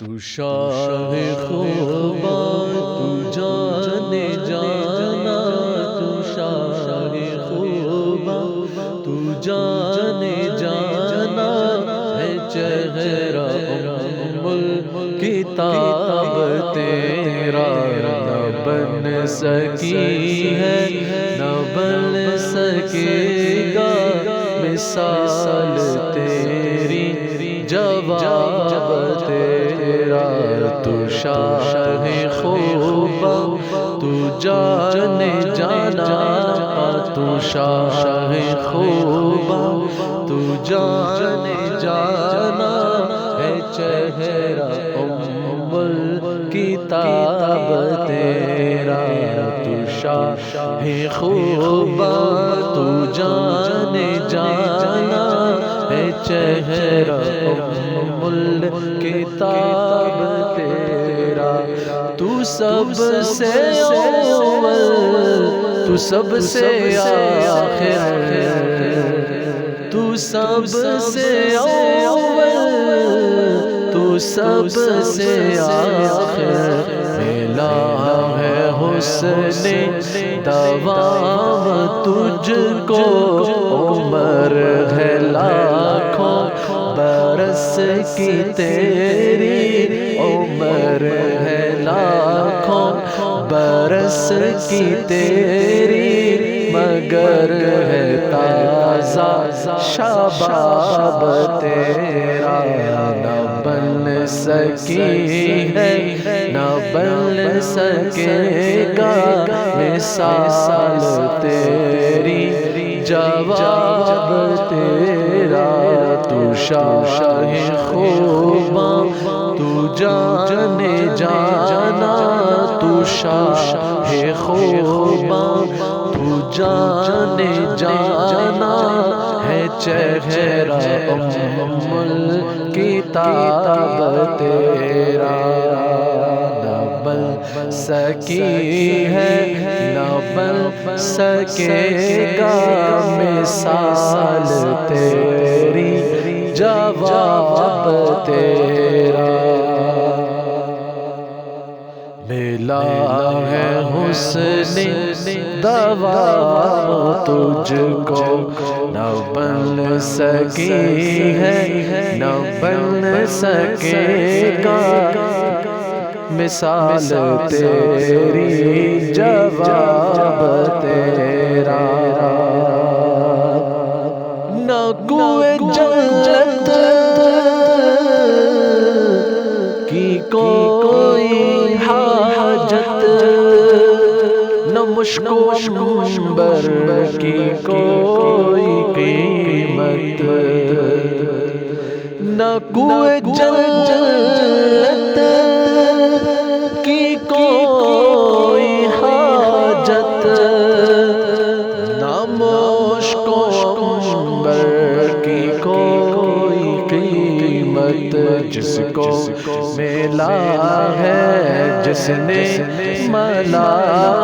تو شاہ خوباں تو جانے جانا، تو شاہ خوباں تو جانے جانا ہے چہرہ کتاب تیرا، نہ بن سکی ہے نہ بن سکے گا مثال تیری، جواب تیرا۔ تو شاہ خوباں تو جانے جانا، تو شاہ خوباں تو جانے جانا ہے چہرہ کتاب تیرا۔ تو شاہ خوباں تو جانے جانا ہے چہرہ کتاب تیرا۔ تو سب سے اول، تو سب سے آخر، تو سب سے اول، تو سب سے آخر، ملا ہے حسن دوام تجھ کو، عمر ہے لاکھوں برس کی تیری، عمر ہے لاکھوں برس کی تیری، مگر ہے تازہ شباب تیرا، نہ بن سکی ہے نہ بن سکے گا مثال تیری، جواب تیرا۔ تو شاہ خوباں تو جانے جانا، تو شاہ خوباں تو جانے جانا ہے چہرہ کتاب تیرا، نہ بن سکی ہے نہ بن سکے گا مثال تیری، جواب تیرا۔ ملا ہے حسن دوام تجھ کو، نہ بن سکی ہے نہ بن سکے گا مثال تیری، جواب تیرا۔ نہ کوئے جنت کی کوئی حاجت، نہ مشک و عنبر کی کوئی قیمت، نہ کوئے جنت کی کوئی حاجت، نہ مشک و عنبر کی کوئی قیمت، جس کو ملا ہے جس نے ملا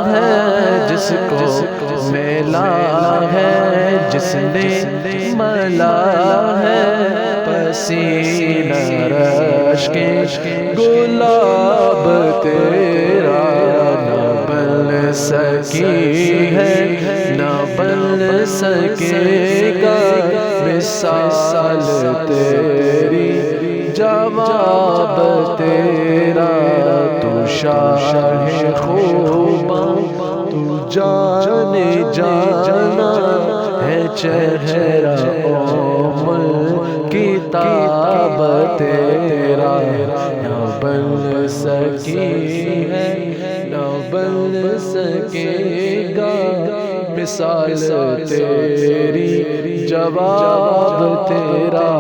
ہے، جس کو ملا ہے جس نے ملا ہے، پسینہ رش کے گلاب تیرا، نہ بن سکی ہے نہ بن سکے گا مثال تیری، جواب تیرا۔ تو شاہ خوباں تو جانے جانا ہے چہرہ کتاب تیرا، نہ بن سکی ہے نہ بن سکے گا مثال تیری، جواب تیرا۔